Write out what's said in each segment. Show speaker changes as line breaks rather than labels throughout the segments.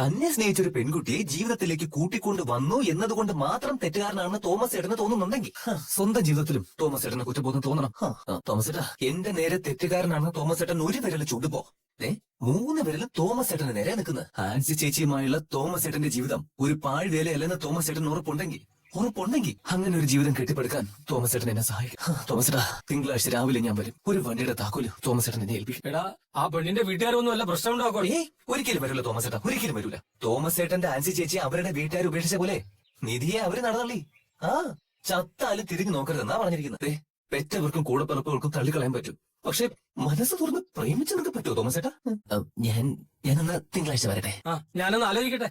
തന്നെ സ്നേഹിച്ചൊരു പെൺകുട്ടിയെ ജീവിതത്തിലേക്ക് കൂട്ടിക്കൊണ്ട് വന്നു എന്നതുകൊണ്ട് മാത്രം തെറ്റുകാരനാണെന്ന് തോമസ് ഏട്ടന് തോന്നുന്നുണ്ടെങ്കിൽ സ്വന്തം ജീവിതത്തിലും തോമസ് ഏട്ടന് കുറ്റബോധം തോന്നണം. തോമസ് ഏട്ടാ, എന്റെ നേരെ തെറ്റുകാരനാണെന്ന് തോമസ് ഏട്ടൻ ഒരു വിരൽ ചൂണ്ടുപോ 3 വിരലും തോമസ് ഏട്ടന് നേരെ നിൽക്കുന്നത്. ആൻസി ചേച്ചിയുമായുള്ള തോമസ് ഏട്ടന്റെ ജീവിതം ഒരു പാഴ്വേലയല്ലെന്ന് തോമസ് ഏട്ടൻ ഉറപ്പുണ്ടെങ്കിൽ അങ്ങനെ ഒരു ജീവിതം കെട്ടിപ്പടുക്കാൻ തോമസ് ഏട്ടൻ എന്നെ സഹായിക്കും. തോമസ് ഏട്ടാ, തിങ്കളാഴ്ച രാവിലെ ഞാൻ വരും. ഒരു വണ്ടിയുടെ താക്കോല് തോമസ് ഏട്ടൻ എന്നെ ഏൽപ്പിക്കും.
എടാ, ആ പെണ്ണിന്റെ വീട്ടുകാരൊന്നും അല്ല പ്രശ്നം ഉണ്ടാക്കോ?
ഒരിക്കലും വരില്ല തോമസ് ഏട്ടാ, ഒരിക്കലും വരൂല. തോമസ് ഏട്ടന്റെ ആൻസി ചേച്ചി അവരുടെ വീട്ടുകാർ ഉപേക്ഷിച്ച പോലെ നിധിയെ അവര് നടന്നള്ളി. ചത്താലും തിരിഞ്ഞു നോക്കരുതെന്നാ പറഞ്ഞിരിക്കുന്നത്. പെറ്റവർക്കും കൂടപ്പിറപ്പുകൾക്കും തള്ളിക്കളയാൻ പറ്റും, പക്ഷെ മനസ്സ് തുറന്ന് പ്രേമിച്ചു നിനക്ക് പറ്റുമോ തോമസ് ഏട്ടാ? ഞാനൊന്ന് തിങ്കളാഴ്ച വരട്ടെ.
ഞാനൊന്ന് ആലോചിക്കട്ടെ.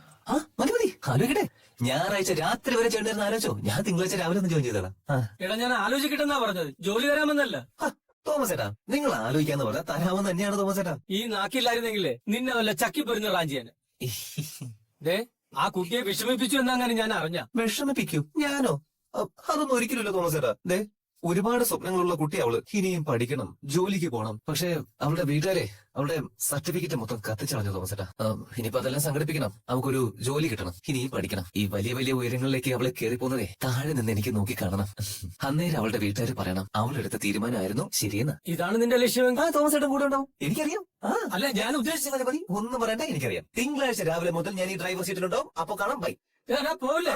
മതി ആലോചിക്കട്ടെ. ഞായറാഴ്ച രാത്രി വരെ ചെയ്യേണ്ടിരുന്ന ആലോചിച്ചോ? ഞാൻ തിങ്കളാഴ്ച രാവിലെ ഒന്ന് ജോയിൻ ചെയ്തോളാം.
എടാ, ഞാൻ ആലോചിക്കട്ടെ എന്നാ പറഞ്ഞത്, ജോലി തരാമെന്നല്ല.
തോമസ് ഏട്ടാ, നിങ്ങൾ ആലോചിക്കാന്ന് പറഞ്ഞാൽ തരാമെന്ന് തന്നെയാണ് തോമസ് ഏട്ടാ.
ഈ നാക്കില്ലായിരുന്നെങ്കിലേ നിന്നെ വല്ല ചക്കി പൊരുന്ന റാഞ്ചിയാണ്. ആ കുട്ടിയെ വിഷമിപ്പിച്ചു എന്നങ്ങനെ ഞാൻ അറിഞ്ഞ.
വിഷമിപ്പിക്കൂ ഞാനോ? അതൊന്നും ഒരിക്കലുമില്ല തോമസ് ഏട്ടാ. ഒരുപാട് സ്വപ്നങ്ങളുള്ള കുട്ടി അവള്. ഇനിയും പഠിക്കണം, ജോലിക്ക് പോകണം. പക്ഷെ അവളുടെ വീട്ടുകാരെ അവളുടെ സർട്ടിഫിക്കറ്റ് മൊത്തം കത്തിച്ചളഞ്ഞു തോമസ് ഏട്ടാ. ഇനിയിപ്പോ അതെല്ലാം സംഘടിപ്പിക്കണം. അവൾക്കൊരു ജോലി കിട്ടണം, ഇനിയും പഠിക്കണം. ഈ വലിയ വലിയ ഉയരങ്ങളിലേക്ക് അവളെ കയറിപ്പോന്നതേ താഴെ നിന്ന് എനിക്ക് നോക്കി കാണണം. അന്നേരം അവളുടെ വീട്ടുകാർ പറയണം അവളെടുത്ത തീരുമാനമായിരുന്നു ശരിയെന്ന്.
ഇതാണ് നിന്റെ ലക്ഷ്യമെങ്കിൽ
തോമസ് ഏട്ടൻ കൂടെ ഉണ്ടാവും. എനിക്കറിയാം.
അല്ല, ഞാൻ ഉദ്ദേശിച്ചത്
മതി, ഒന്നും പറയണ്ട, എനിക്കറിയാം. തിങ്കളാഴ്ച രാവിലെ മുതൽ ഞാൻ ഈ ഡ്രൈവർ സീറ്റിലുണ്ടാവും. അപ്പൊ കാണാം. ബൈ.
പോവില്ലേ?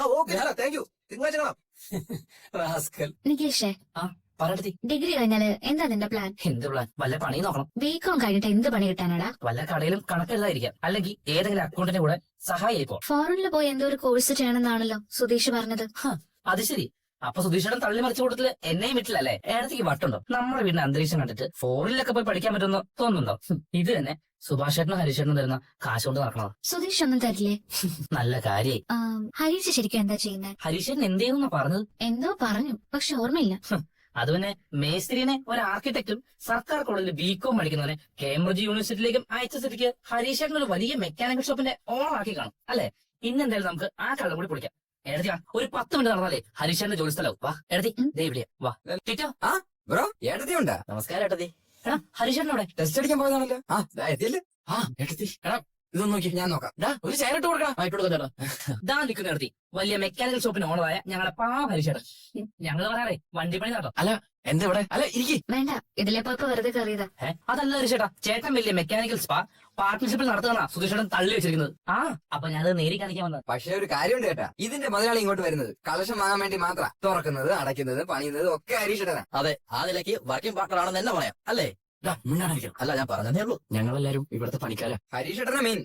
Thank you. തിങ്കളാഴ്ച കാണാം.
നികേഷേ,
പറയട്ടെ,
ഡിഗ്രി കഴിഞ്ഞാല് എന്താ നിന്റെ പ്ലാൻ?
എന്ത് പ്ലാൻ? വല്ല പണി നോക്കണം.
ബികോം കഴിഞ്ഞിട്ട് എന്ത് പണി കിട്ടാനാടാ?
വല്ല കടയിലും കണക്കെഴുതായിരിക്കാം, അല്ലെങ്കിൽ ഏതെങ്കിലും അക്കൗണ്ടിന്റെ കൂടെ സഹായിപ്പോ.
ഫോറിനിൽ പോയി എന്തോ ഒരു കോഴ്സ് ചെയ്യണമെന്നാണല്ലോ സുധീഷ് പറഞ്ഞത്.
അത് ശരി. അപ്പൊ സുധീഷേട്ടൻ തള്ളി മറിച്ച കൂട്ടത്തില് എന്നെയും വിട്ടില്ലല്ലേ? ഏടത്തേക്ക് വട്ടുണ്ടോ? നമ്മുടെ വീടിന്റെ അന്തരീക്ഷം കണ്ടിട്ട് ഫോറിനിലൊക്കെ പോയി പഠിക്കാൻ പറ്റുമെന്ന് തോന്നുന്നുണ്ടോ? ഇത് തന്നെ സുഭാഷേട്ടനും ഹരീഷേട്ടനും തരുന്ന കാശ് കൊണ്ട് നടക്കണോ?
സുധീഷ് ഒന്നും തരില്ലേ?
നല്ല കാര്യായി.
ഹരീഷ് ശരിക്കും എന്താ ചെയ്യുന്നത്?
ഹരീഷേട്ടൻ എന്ത് ചെയ്യുന്ന പറഞ്ഞത്?
എന്തോ പറഞ്ഞു, പക്ഷെ ഓർമ്മയില്ല.
അത് പിന്നെ മേസ്ത്രീനെ ഒരു ആർക്കിടെക്റ്റും സർക്കാർ കോളേജിൽ ബികോം പഠിക്കുന്നവരെ കേംബ്രിഡ്ജ് യൂണിവേഴ്സിറ്റിയിലേക്കും അയച്ച സ്ഥിതിക്ക് ഹരീഷേട്ടൻ ഒരു വലിയ മെക്കാനിക്കൽ ഷോപ്പിന്റെ ഓണാക്കി കാണും അല്ലെ? ഇന്നെന്തായാലും നമുക്ക് ആ കള്ളം കൂടി പൊളിക്കാം. എഴുതി ഒരു 10 മിനിറ്റ് നടന്നാലേ ഹരീഷേട്ടന്റെ ജോലി സ്ഥലവും. വാ എഴുതി, ദേ ഇവിടെ വാ. ടിറ്റോ,
ബ്രോ, ഏട്ടത്തി ഉണ്ടാ?
നമസ്കാരം ഏട്ടത്തി. എടാ, ഹരീഷേട്ടനോടെ
ടെസ്റ്റ് അടിക്കാൻ പോയതാണല്ലോ. എത്തിയല്ലേ?
ഏട്ടത്തി, എടാ ഇതൊന്ന് നോക്കി,
ഞാൻ നോക്കാം.
ഒരു ചെയർ ഇട്ട് കൊടുക്കണം. ഇട്ട് കൊടുക്കാം ചേട്ടാ. ദാ നിൽക്കുന്ന ഏട്ടത്തി വലിയ മെക്കാനിക്കൽ ഷോപ്പിന് ഓണറായ ഞങ്ങളെ ഹരീഷേട്ടൻ. ഞങ്ങള് പറയാറേ വണ്ടി പണി നടത്തും.
അല്ല, എന്താ ഇവിടെ? അല്ല, ഇരിക്കി.
വേണ്ട, ഇതിലെ പോയപ്പോ വെറുതെ കയറിയതാ.
അതല്ല ഹരീഷേട്ടാ, ചേട്ടൻ വലിയ മെക്കാനിക്കൽ സ്പാ പാർട്ട്ണർഷിപ്പിൽ നടത്തുകയാണ് സുധീഷേട്ടൻ തള്ളി വെച്ചിരിക്കുന്നത്. അപ്പൊ ഞാനത് നേരി കാണിക്കാൻ വന്നത്.
പക്ഷെ ഒരു കാര്യമുണ്ട് കേട്ടാ, ഇതിന്റെ മുതലാളി ഇങ്ങോട്ട് വരുന്നത് കളക്ഷൻ വാങ്ങാൻ വേണ്ടി മാത്രം. തുറക്കുന്നത്, അടയ്ക്കുന്നത്, പണിയുന്നത് ഒക്കെ ഹരീഷേട്ടനാ.
അതെ, ആ നിലയ്ക്ക് വർക്കിംഗ് പാർട്ണർ ആണെന്ന് തന്നെ പറയാം അല്ലേ? അല്ല, ഞാൻ പറഞ്ഞതേ ഉള്ളൂ. ഞങ്ങളെല്ലാരും ഇവിടുത്തെ പണിക്കാരാ.
ഹരീഷേട്ടനാ മെയിൻ,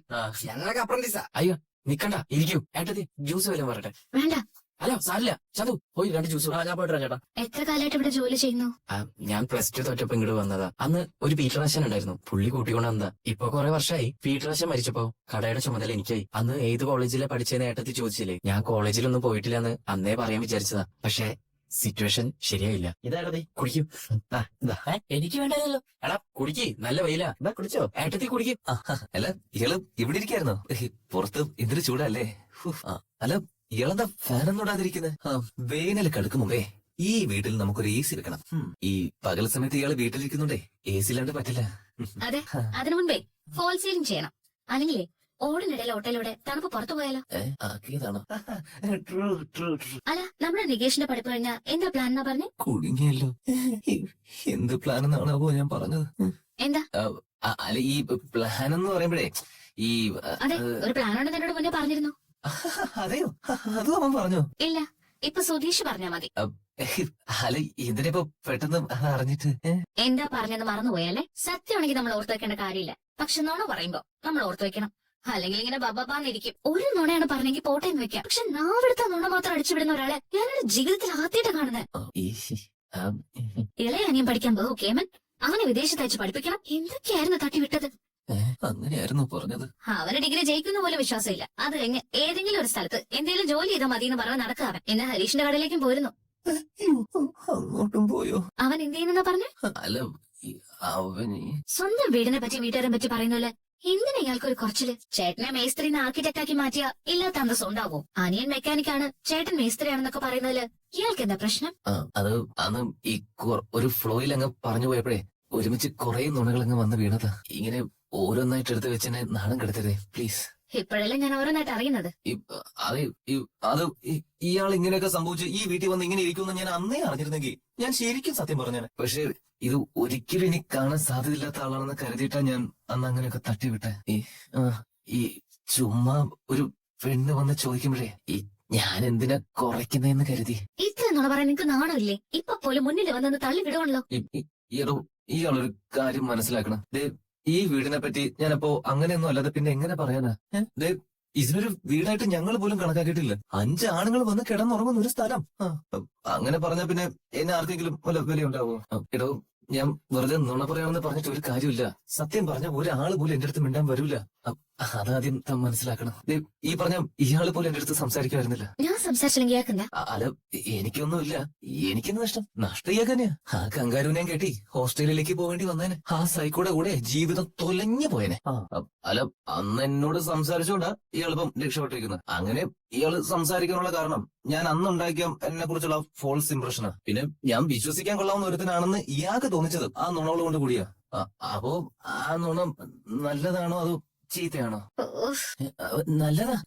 ഞങ്ങളൊക്കെ അപ്രന്റീസാ.
അയ്യോ നിക്കണ്ട, ഇരിക്കൂ. ഏട്ടത്തി ജ്യൂസ് വല്ലതും പറയട്ടെ?
വേണ്ട.
അല്ല സാരില്ല, ചതു പോയി 2 ജ്യൂസ്. ഞാൻ പോയിട്ടാ ചേട്ടാ.
എത്ര കാലമായിട്ട് ഇവിടെ ജോലി ചെയ്യുന്നു?
ഞാൻ +2 തോറ്റപ്പോ ഇങ്ങോട്ട് വന്നതാ. അന്ന് ഒരു പീറ്ററാശൻ ഉണ്ടായിരുന്നു, പുള്ളി കൂട്ടിക്കൊണ്ട് വന്നതാ. ഇപ്പൊ കുറെ വർഷമായി. പീറ്ററാശൻ മരിച്ചപ്പോ കടയുടെ ചുമതല എനിക്കായി. അന്ന് ഏത് കോളേജിലെ പഠിച്ചതെന്ന് ഏട്ടത്തി ചോദിച്ചില്ലേ? ഞാൻ കോളേജിലൊന്നും പോയിട്ടില്ലെന്ന് അന്നേ പറയാൻ വിചാരിച്ചതാ. പക്ഷെ സിറ്റുവേഷൻ ശരിയായില്ല. ഇതാടേ കുടിക്കൂ. എനിക്ക് വേണ്ടതല്ലോ. എടാ കുടിക്ക്, നല്ല വെയിലാ. ഇതാ കുടിച്ചോ? ഏട്ടത്തി കുടിക്കും.
അല്ല, ഇയാള് ഇവിടെ ഇരിക്കായിരുന്നോ? പുറത്ത് എന്തൊരു ചൂടല്ലേ. അല്ല, ഇയാളെന്താ ഫാനൊന്നും ഇടാതിരിക്കുന്നത്? വേനൽ കടുക്കും മുമ്പേ ഈ വീട്ടിൽ നമുക്കൊരു AC വെക്കണം. ഈ പകൽ സമയത്ത് ഇയാള് വീട്ടിലിരിക്കുന്നുണ്ടേ AC ഇല്ലാണ്ട് പറ്റില്ല.
അതെ, അതിനു മുൻപേ ഫോൾ സീലിംഗ് ചെയ്യണം. അല്ലെങ്കിലേ ഓടിനിടയിൽ ഓട്ടയിലൂടെ തണുപ്പ് പുറത്തു പോയാലോ? അല്ല, നമ്മുടെ നികേഷിന്റെ പഠിപ്പ് കഴിഞ്ഞാ എന്താ പ്ലാൻ എന്നാ പറഞ്ഞേ?
കുടുങ്ങിയല്ലോ. എന്ത് പ്ലാൻ എന്നാണോ ഞാൻ പറഞ്ഞത്?
എന്താ?
അല്ല, ഈ പ്ലാൻ എന്ന് പറയുമ്പോഴേ ഈ
അതെ, ഒരു പ്ലാൻ ഉണ്ടെന്ന് എന്നോട് മുന്നേ പറഞ്ഞിരുന്നു.
അതെയോ? അതും അവൻ പറഞ്ഞോ?
ഇല്ല, ഇപ്പൊ സുധീഷ് പറഞ്ഞാ മതി.
അല്ല, ഇതിനിപ്പോ പെട്ടെന്ന് അറിഞ്ഞിട്ട്
എന്താ പറഞ്ഞെന്ന് മറന്നുപോയല്ലേ? സത്യമാണെങ്കിൽ നമ്മൾ ഓർത്തു വെക്കേണ്ട കാര്യമില്ല. പക്ഷെ നുണ പറയുമ്പോ നമ്മൾ ഓർത്തു വെക്കണം. അല്ലെങ്കിൽ ഇങ്ങനെ ബബാന്നിരിക്കും. ഒരു നുണയാണ് പറഞ്ഞെങ്കിൽ പോട്ടേന്ന് വെക്കാം. പക്ഷെ നാവിടുത്തെ നുണ മാത്രം അടിച്ചുവിടുന്ന ഒരാളെ ഞാനൊരു ജീവിതത്തിൽ ആദ്യമായിട്ട് കാണുന്നത്. ഇളയ അനിയൻ പഠിക്കാൻ ബഹു കേമൻ, അവനെ വിദേശത്ത് അയച്ച് പഠിപ്പിക്കണം. എന്തൊക്കെയായിരുന്നു തട്ടിവിട്ടത്?
അങ്ങനെയായിരുന്നു പറഞ്ഞത്.
അവന് ഡിഗ്രി ജയിക്കുന്ന പോലെ വിശ്വാസമില്ല. അത് കഴിഞ്ഞ് ഏതെങ്കിലും ഒരു സ്ഥലത്ത് എന്തെങ്കിലും ജോലി ചെയ്താൽ മതി എന്ന് പറഞ്ഞ് നടക്കാവൻ. എന്നെ ഹരീഷിന്റെ കടയിലേക്കും പോയിരുന്നു.
അങ്ങോട്ടും പോയോ?
അവൻ എന്ത് ചെയ്യുന്ന പറഞ്ഞു?
അല്ല, അവന്
സ്വന്തം വീടിനെ പറ്റി വീട്ടുകാരെ പറ്റി പറയുന്നല്ലേ. എന്തിനാ ഇയാൾക്കൊരു കുറച്ചില്? ചേട്ടനെ മേസ്ത്രിന്ന് ആർക്കിടെക്ട് ആക്കി മാറ്റിയ ഇല്ലാത്ത അന്തസ്സം ഉണ്ടാവോ? അനിയൻ മെക്കാനിക്കാണ്, ചേട്ടൻ മേസ്ത്രിയാണെന്നൊക്കെ പറയുന്നതില് ഇയാൾക്ക് എന്താ പ്രശ്നം?
അത് അന്ന് ഈ ഒരു ഫ്ലോയിൽ അങ്ങ് പറഞ്ഞു പോയപ്പോഴേ ഒരുമിച്ച് കുറെ നുണകൾ അങ്ങ് വന്ന് വീണതാ. ഇങ്ങനെ ഓരോന്നായിട്ട് എടുത്ത് വെച്ചെന്നെ നാണം കെടുത്തതേ, പ്ലീസ്.
ഇപ്പോഴല്ലേ ഞാൻ ഓരോന്നായിട്ട് അറിയുന്നത്.
അത് അത് ഇയാൾ ഇങ്ങനെയൊക്കെ സംഭവിച്ചു ഈ വീട്ടിൽ വന്ന് ഇങ്ങനെ ഇരിക്കുമെന്ന് ഞാൻ അന്നേ അറിഞ്ഞിരുന്നെങ്കിൽ ഞാൻ ശരിക്കും സത്യം പറഞ്ഞേനെ. പക്ഷെ ഇത് ഒരിക്കലും ഇനി കാണാൻ സാധ്യതയില്ലാത്ത ആളാണെന്ന് കരുതിയിട്ടാ ഞാൻ അന്ന് അങ്ങനെയൊക്കെ തട്ടിവിട്ടെ. ഈ ചുമ്മാ ഒരു പെണ്ണ് വന്ന് ചോദിക്കുമ്പോഴേ ഞാൻ എന്തിനാ കുറയ്ക്കുന്നതെന്ന് കരുതി.
ഇത്ര നുണ പറയാൻ നിനക്ക് നാണമില്ലേ? ഇപ്പൊ പോലും മുന്നിൽ വന്നെന്ന് തള്ളി വിടുവാണല്ലോ.
ഇയാളൊരു കാര്യം മനസ്സിലാക്കണം. ഈ വീടിനെ പറ്റി ഞാനപ്പോ അങ്ങനെയൊന്നും അല്ലാതെ പിന്നെ എങ്ങനെ പറയാനാ? ഇതിനൊരു വീടായിട്ട് ഞങ്ങൾ പോലും കണക്കാക്കിയിട്ടില്ല. 5 ആണുങ്ങൾ വന്ന് കിടന്നുറങ്ങുന്ന ഒരു സ്ഥലം. അങ്ങനെ പറഞ്ഞ പിന്നെ എന്നെ ആർക്കെങ്കിലും വല്ല വിലയുണ്ടാവോ? എടോ, ഞാൻ വെറുതെ നുണ പറയാമെന്ന് പറഞ്ഞിട്ട് ഒരു കാര്യമില്ല. സത്യം പറഞ്ഞ ഒരാള് പോലും എന്റെ അടുത്ത് മിണ്ടാൻ വരൂല. അതാദ്യം താൻ മനസ്സിലാക്കണം. ഈ പറഞ്ഞ ഇയാള് പോലും എന്റെ അടുത്ത് സംസാരിക്കുമായിരുന്നില്ല.
ഞാൻ സംസാരിച്ചില്ലെങ്കിൽ കേൾക്കണ്ട.
അല്ല, എനിക്കൊന്നുമില്ല. എനിക്കെന്ത് നഷ്ടം? നഷ്ടം ഇയാൾക്ക് തന്നെയാ. ആ കങ്കാരുവിനെയും കേട്ടി ഓസ്ട്രേലിയയിലേക്ക് പോവേണ്ടി വന്നേനെ. ആ സൈക്കോടെ കൂടെ ജീവിതം തൊലഞ്ഞു പോയേനെ. അല്ല, അന്ന് എന്നോട് സംസാരിച്ചോണ്ടാ ഇയാളിപ്പം രക്ഷപ്പെട്ടിരിക്കുന്നത്. അങ്ങനെ ഇയാള് സംസാരിക്കാനുള്ള കാരണം ഞാൻ അന്നുണ്ടാക്കിയ എന്നെ കുറിച്ചുള്ള ഫോൾസ് ഇംപ്രഷനാ. പിന്നെ ഞാൻ വിശ്വസിക്കാൻ കൊള്ളാവുന്ന ഒരുത്തനാണെന്ന് ഇയാൾക്ക് തോന്നിച്ചത് ആ നുണകൾ കൊണ്ട് കൂടിയാ. അപ്പോ ആ നുണ നല്ലതാണോ അതോ ചീത്തയാണോ? നല്ലതാ.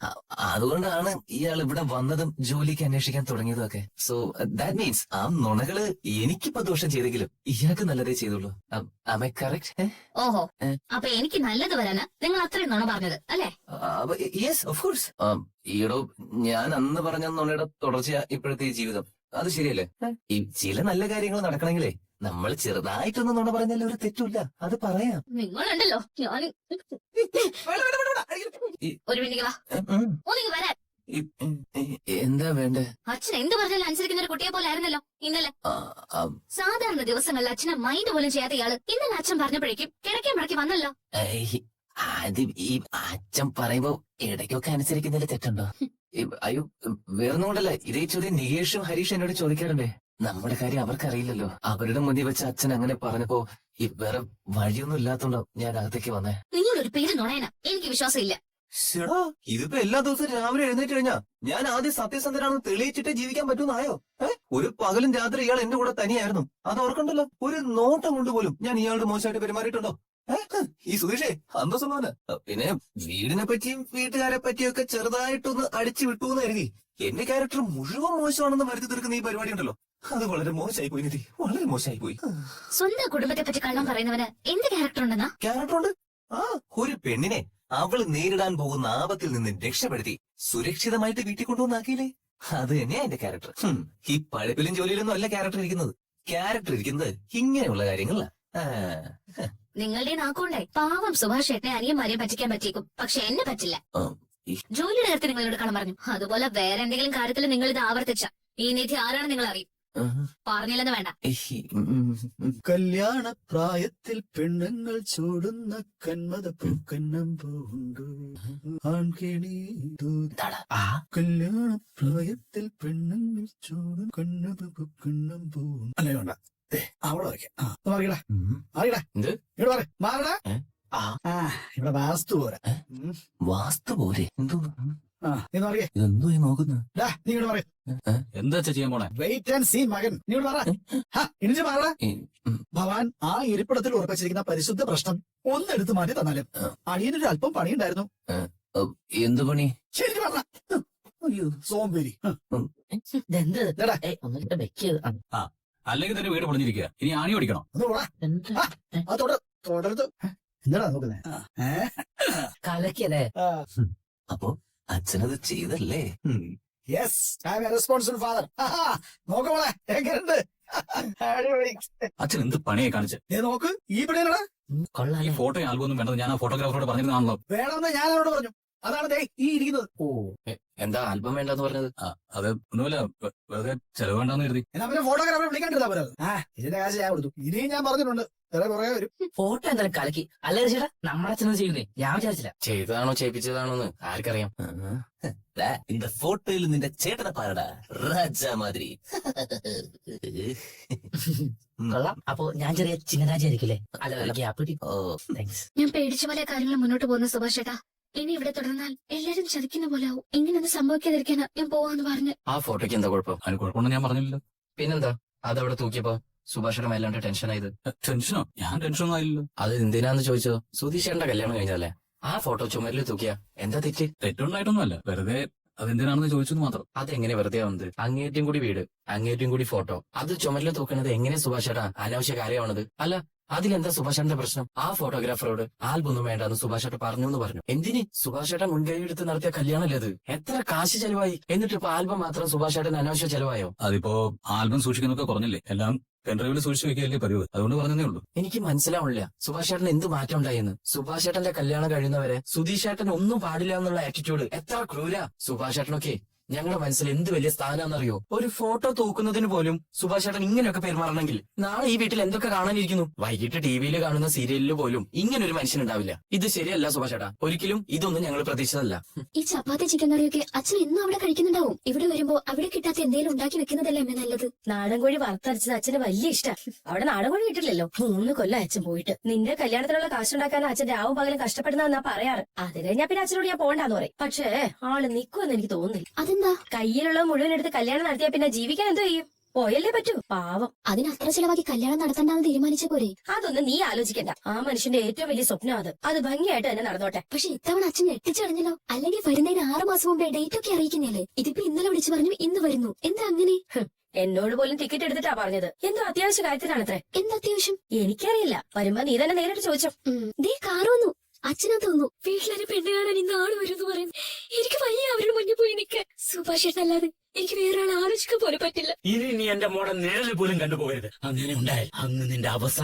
അതുകൊണ്ടാണ് ഇയാൾ ഇവിടെ വന്നതും ജോലിക്ക് അന്വേഷിക്കാൻ തുടങ്ങിയതും ഒക്കെ. സോ ദാറ്റ് മീൻസ് ആ നുണകള് എനിക്കിപ്പോ ദോഷം ചെയ്തെങ്കിലും ഇയാൾക്ക് നല്ലതേ ചെയ്തുള്ളൂ. Am I correct?
ഓഹോ, അപ്പൊ എനിക്ക് നല്ലത് വരാനാ നിങ്ങൾ അത്രയും നുണ പറഞ്ഞത് അല്ലേ?
Yes, of course. ഈടോ, ഞാൻ അന്ന് പറഞ്ഞ നുണയുടെ തുടർച്ചയാ ഇപ്പോഴത്തെ ഈ ജീവിതം. അത് ശരിയല്ലേ? ഈ ചില നല്ല കാര്യങ്ങൾ നടക്കണമെങ്കിലേ നമ്മൾ ചെറുതായിട്ടൊന്നും നുണ പറഞ്ഞാലും ഒരു തെറ്റില്ല. അത് പറയാം.
നിങ്ങളുണ്ടല്ലോ, ഞാൻ ഒരു മിനിറ്റ് വാ, ഒന്നിങ്ങ് വരാൻ.
എന്താ വേണ്ടേ?
അച്ഛൻ എന്ത് പറഞ്ഞാലും അനുസരിക്കുന്ന ഒരു കുട്ടിയെ പോലെ ആയിരുന്നല്ലോ ഇന്നലെ. സാധാരണ ദിവസങ്ങളിൽ അച്ഛനെ മൈൻഡ് പോലും ചെയ്യാത്ത ഇയാള് ഇന്നലെ അച്ഛൻ പറഞ്ഞപ്പോഴേക്കും കിടക്കാൻ മടക്കി വന്നല്ലോ.
അത് ഈ അച്ഛൻ പറയുമ്പോ ഇടയ്ക്കൊക്കെ അനുസരിക്കുന്നതിൽ തെറ്റുണ്ടോ? അയ്യോ, വേറൊന്നും കൊണ്ടല്ല. ഇതേ ചോദ്യം നികേഷും ഹരീഷും എന്നോട് ചോദിക്കാറുണ്ടേ. നമ്മുടെ കാര്യം അവർക്കറിയില്ലല്ലോ. അവരുടെ മുന്നിൽ വെച്ച് അച്ഛൻ അങ്ങനെ പറഞ്ഞപ്പോ ഈ വേറെ വഴിയൊന്നും ഇല്ലാത്തോണ്ടോ ഞാൻ അകത്തേക്ക് വന്നേ.
നിങ്ങളൊരു പേര് നുണയന, എനിക്ക് വിശ്വാസമില്ല.
ഇതിപ്പോ എല്ലാ ദിവസവും രാവിലെ എഴുന്നേറ്റ് കഴിഞ്ഞാ ഞാൻ ആദ്യം സത്യസന്ധനാണെന്ന് തെളിയിച്ചിട്ടേ ജീവിക്കാൻ പറ്റൂന്നായോ? ഒരു പകലും രാത്രി ഇയാൾ എന്റെ കൂടെ തനിയായിരുന്നു. അത് ഓർക്കണ്ടല്ലോ. ഒരു നോട്ടം കൊണ്ട് പോലും ഞാൻ ഇയാളുടെ മോശമായിട്ട് പെരുമാറിയിട്ടുണ്ടോ? ഈ സുധീഷേ അന്തസ്സുള്ളവന്. പിന്നെ വീടിനെ പറ്റിയും വീട്ടുകാരെ പറ്റിയൊക്കെ ചെറുതായിട്ടൊന്ന് അടിച്ചു വിട്ടൂന്ന് കരുതി എന്റെ ക്യാരക്ടർ മുഴുവൻ മോശമാണെന്ന് വരുത്തി തീർക്കുന്ന ഈ പരിപാടി ഉണ്ടല്ലോ, അത് വളരെ മോശമായി പോയി നിധി. വളരെ മോശമായി പോയി.
സ്വന്തം കുടുംബത്തെ പറ്റി കള്ളം പറയുന്നവന് എന്ത് ക്യാരക്ടർ ഉണ്ടെന്നാ?
ക്യാരക്ടർ ഉണ്ട്. ഒരു പെണ്ണിനെ അവൾ നേരിടാൻ പോകുന്ന ആപത്തിൽ നിന്ന് രക്ഷപ്പെടുത്തി സുരക്ഷിതമായിട്ട് വീട്ടിൽ കൊണ്ടുവന്നാക്കിയില്ലേ, അത് തന്നെയാ എന്റെ ക്യാരക്ടർ. ഈ പഴപ്പിലും ജോലിയിലൊന്നും അല്ല ക്യാരക്ടർ ഇരിക്കുന്നത്. ക്യാരക്ടർ ഇരിക്കുന്നത് ഇങ്ങനെയുള്ള കാര്യങ്ങളാ.
നിങ്ങളുടെ നാക്കുകൊണ്ടേ പാവം സുഭാഷ് ഏട്ടനെ അനിയന്മാരെയും പറ്റിക്കാൻ പറ്റിയേക്കും, പക്ഷെ എന്നെ പറ്റില്ല. ജോലിയുടെ കാര്യത്തിൽ നിങ്ങളോട് കള്ളം പറഞ്ഞു. അതുപോലെ വേറെ എന്തെങ്കിലും കാര്യത്തിൽ നിങ്ങൾ ഇത് ആവർത്തിച്ച ഈ നിധി ആരാണ് നിങ്ങൾ അറിയും. പറഞ്ഞില്ലെന്ന് വേണ്ട.
കല്യാണ പ്രായത്തിൽ പെണ്ണുങ്ങൾ ചൂടുന്ന കന്മത പൂക്കന്നം പൂണ്ടു ആൺകിണി. കല്യാണ പ്രായത്തിൽ പെണ്ണുങ്ങൾ ചൂടും കണ്ണത പൂക്കന്നം പൂണ്ടു. അല്ലേ വേണ്ട, അവിടെ മാറിക്കടാ. ഇവിടെ മാറടാ. ഇവിടെ വാസ്തു പോരാ.
വാസ്തു പോരെ? എന്തോ
നീ മാറിയേ.
എന്തോ നോക്കുന്ന
നീ ഇങ്ങോട്ട് മാറിയ.
എന്താ ചെയ്യാൻ പോണേ?
വെയിറ്റ് ആൻഡ് സീ മകൻ. നീ ഇവിടെ മാറാ. ഇണിച്ച് മാറടാ. ഭവാൻ ആ ഇരിപ്പിടത്തിൽ ഉറപ്പിച്ചിരിക്കുന്ന പരിശുദ്ധ പ്രശ്നം ഒന്നെടുത്ത് മാറ്റി തന്നാലും അടിയനൊരു അല്പം പണിയുണ്ടായിരുന്നു.
എന്ത് പണി?
ശരിക്കും പറഞ്ഞ അയ്യോ സോംപേരി.
അല്ലെങ്കിൽ തന്നെ വീട് പൊളിഞ്ഞിരിക്കുക. ഇനി ആണി ഓടിക്കണം.
തുടർന്ന് എന്താടാ നോക്കുന്നേ?
കലക്കല്ലേ?
അപ്പോ അച്ഛനത് ചെയ്തല്ലേ?
Yes, I am a responsible father. നോക്കോളെ എങ്ങനെയുണ്ട്?
അച്ഛൻ എന്ത് പണിയെ കാണിച്ച്?
നോക്ക് ഈ പണിയാണോ?
ഈ ഫോട്ടോ ആൽബം ഒന്നും വേണ്ടത് ഞാൻ ആ ഫോട്ടോഗ്രാഫറോട് പറഞ്ഞിരുന്നാണല്ലോ.
വേണമെന്ന് ഞാൻ അവരോട് പറഞ്ഞു. അതാണ് ഈ ഇരിക്കുന്നത്.
ഓ, എന്താ ആൽബം വേണ്ടെന്ന് പറഞ്ഞത്?
അത് ഒന്നുമല്ല, വെറുതെ ചെലവ് വേണ്ടെന്ന് കരുതി.
എന്നാ പിന്നെ ഫോട്ടോഗ്രാഫറെ വിളിക്കാണ്ടിരുന്നാ പോരാ? ഇതിന്റെ കാശ് ഞാൻ കൊടുത്തു. ഇനിയും ഞാൻ പറഞ്ഞിട്ടുണ്ട് വേറെ കുറെ വരും.
ഫോട്ടോ എന്തായാലും കലക്കി. അല്ലേ ചേട്ടാ, നമ്മുടെ അച്ഛനത് ചെയ്യുന്നേ ഞാൻ വിചാരിച്ചില്ല. ചെയ്തതാണോ ചെയ്യിപ്പിച്ചതാണോന്ന് ആർക്കറിയാം.
இந்த ഫോട്ടോയിൽ നിന്റെ ചേട്ടനെ പാരടാ രാജാമാതിരി.
കൊള്ളാം. അപ്പൊ ഞാൻ ചെറിയ ചിങ്ങരാജായിരിക്കില്ലേ? അല്ല ഗ്യാപ്പ്. താങ്ക്സ്.
ഞാൻ പേടിച്ച പോലെ കാര്യങ്ങൾ മുന്നോട്ട് പോകുന്ന സുഭാഷ് ഏട്ടാ. ഇനി ഇവിടെ തുടർന്നാൽ എല്ലാരും ചതിക്കുന്ന പോലെ ആവും. ഇങ്ങനൊന്നും സംഭവിക്കാതിരിക്കാനാ ഞാൻ പോവാന്ന് പറഞ്ഞ്.
ആ ഫോട്ടോയ്ക്ക് എന്താ കുഴപ്പം?
അതിന് കുഴപ്പമൊന്നും ഞാൻ പറഞ്ഞില്ലല്ലോ.
പിന്നെന്താ അതവിടെ തൂക്കിയപ്പോ സുഭാഷിന്റെ മേലാണ്ട് ടെൻഷനായത്?
ടെൻഷനോ? ഞാൻ ടെൻഷനൊന്നും ആയില്ലല്ലോ.
അത് എന്തിനാന്ന് ചോദിച്ചോ? സുധീഷേട്ടന്റെ കല്യാണം കഴിഞ്ഞല്ലേ? ആ ഫോട്ടോ ചുമരിൽ തൂക്കിയ എന്താ തെറ്റ്?
തെറ്റുണ്ടായിട്ടൊന്നുമല്ല, വെറുതെ അതെന്തിനാണെന്ന് ചോദിച്ചെന്ന് മാത്രം.
അതെങ്ങനെ വെറുതെ ആവുന്നത്? അങ്ങേറ്റം കൂടി വീട്, അങ്ങേറ്റം കൂടി ഫോട്ടോ, അത് ചുമരിൽ തൂക്കണത് എങ്ങനെ സുഭാഷേട്ടാ അനാവശ്യ കാര്യമാണത്? അല്ല, അതിലെന്താ സുഭാഷേട്ടന്റെ പ്രശ്നം? ആ ഫോട്ടോഗ്രാഫറോട് ആൽബം ഒന്നും വേണ്ടെന്ന് സുഭാഷേട്ട പറഞ്ഞു എന്ന് പറഞ്ഞു. എന്തിന്? സുഭാഷേട്ടൻ മുൻകൈ എടുത്ത് നടത്തിയ കല്യാണല്ലേ അത്? എത്ര കാശ് ചെലവായി? എന്നിട്ട് ഇപ്പൊ ആൽബം മാത്രം സുഭാഷേട്ടൻ അനാവശ്യ ചെലവായോ?
അതിപ്പോ ആൽബം സൂക്ഷിക്കുന്നൊക്കെ കുറഞ്ഞില്ലേ, എല്ലാം പെൻഡ്രൈവിൽ സൂക്ഷിച്ചു വെക്കുകയല്ലേ പതിവ്, അതുകൊണ്ട് പറഞ്ഞതേ ഉള്ളൂ.
എനിക്ക് മനസ്സിലാവണില്ല സുഭാഷേട്ടൻ എന്ത് മാറ്റം ഉണ്ടായെന്ന്. സുഭാഷേട്ടന്റെ കല്യാണം കഴിയുന്നവരെ സുധീഷേട്ടൻ ഒന്നും പാടില്ല എന്നുള്ള ആറ്റിറ്റ്യൂഡ് എത്ര ക്രൂര. സുഭാഷേട്ടനൊക്കെ ഞങ്ങളുടെ മനസ്സിൽ എന്ത് വലിയ സ്ഥാനമാണെന്നറിയോ? ഒരു ഫോട്ടോ തൂക്കുന്നതിന് പോലും സുഭാഷേട്ടൻ ഇങ്ങനെയൊക്കെ പെരുമാറണമെങ്കിൽ നാളെ ഈ വീട്ടിൽ എന്തൊക്കെ കാണാനിരിക്കുന്നു? വൈകിട്ട് ടിവിയിൽ കാണുന്ന സീരിയലിൽ പോലും ഇങ്ങനെ ഒരു മനുഷ്യനുണ്ടാവില്ല. ഇത് ശരിയല്ല സുഭാഷേട്ടാ, ഒരിക്കലും ഇതൊന്നും ഞങ്ങൾ പ്രതീക്ഷിച്ചതല്ല.
ഈ ചപ്പാത്തി ചിക്കൻ കറിയൊക്കെ അച്ഛൻ എന്നും അവിടെ കഴിക്കുന്നുണ്ടാവും. ഇവിടെ വരുമ്പോ അവിടെ കിട്ടാത്ത എന്തെങ്കിലും ഉണ്ടാക്കി വെക്കുന്നതല്ലേ അമ്മ നല്ലത്.
നാടൻ കോഴി വറുത്തരച്ചത് അച്ഛന് വലിയ ഇഷ്ടം. അവിടെ നാടൻ കോഴി കിട്ടില്ലല്ലോ. 3 കൊല്ലം അച്ഛൻ പോയിട്ട്. നിന്റെ കല്യാണത്തിനുള്ള കാശുണ്ടാക്കാൻ അച്ഛൻ രാവും പകലും കഷ്ടപ്പെടുന്നതെന്നാ പറയാറ്. അത് കഴിഞ്ഞാ പിന്നെ അച്ഛനോട് ഞാൻ പോകണ്ടെന്ന് പറയും. പക്ഷേ ആള് നിക്കുമെന്ന് എനിക്ക് തോന്നുന്നില്ല.
അതെന്താ?
കയ്യിലുള്ളത് മുഴുവൻ എടുത്ത് കല്യാണം നടത്തിയാ പിന്നെ ജീവിക്കാൻ എന്തോ ചെയ്യും? പോയല്ലേ പറ്റൂ. പാവം.
അതിന് അത്ര ചെലവാക്കി കല്യാണം നടത്തണ്ടെന്ന് തീരുമാനിച്ച പോരെ.
അതൊന്നും നീ ആലോചിക്കണ്ട. ആ മനുഷ്യന്റെ ഏറ്റവും വലിയ സ്വപ്നം അത് ഭംഗിയായിട്ട് തന്നെ നടന്നോട്ടെ.
പക്ഷെ ഇത്തവണ അച്ഛൻ ഞെട്ടിച്ചടഞ്ഞല്ലോ. അല്ലെങ്കിൽ വരുന്നതിന് 6 മാസം മുമ്പേ ഡേറ്റ് ഒക്കെ അറിയിക്കുന്നല്ലേ. ഇതിപ്പോ ഇന്നലെ വിളിച്ചു പറഞ്ഞു ഇന്ന് വരുന്നു. എന്താ അങ്ങനെ?
എന്നോട് പോലും ടിക്കറ്റ് എടുത്തിട്ടാ പറഞ്ഞത്. എന്തോ അത്യാവശ്യ കാര്യത്തിനാണത്രേ.
എന്താ അത്യാവശ്യം?
എനിക്കറിയില്ല. വരുമ്പോ നീ തന്നെ നേരിട്ട് ചോദിച്ചോ.
ദേ കാറ് വന്നു. അച്ഛനാ തോന്നുന്നു. വീട്ടിലൊരു പെണ്ണ് കാണാൻ ഇന്ന് ആള് വരുമെന്ന് പറയുന്നു. എനിക്ക് വയ്യ അവരുടെ മുന്നിൽ പോയി നിൽക്കാൻ. സുഭാഷേട്ടല്ലാതെ എനിക്ക് വേറെ ആൾ ആലോചിക്കാൻ പോലും പറ്റില്ല.
ഇനി നീ എന്റെ മോടെ നേരിൽ പോലും കണ്ടുപോകരുത്. അങ്ങനെ ഉണ്ടായാൽ അന്ന് നിന്റെ അവസാനം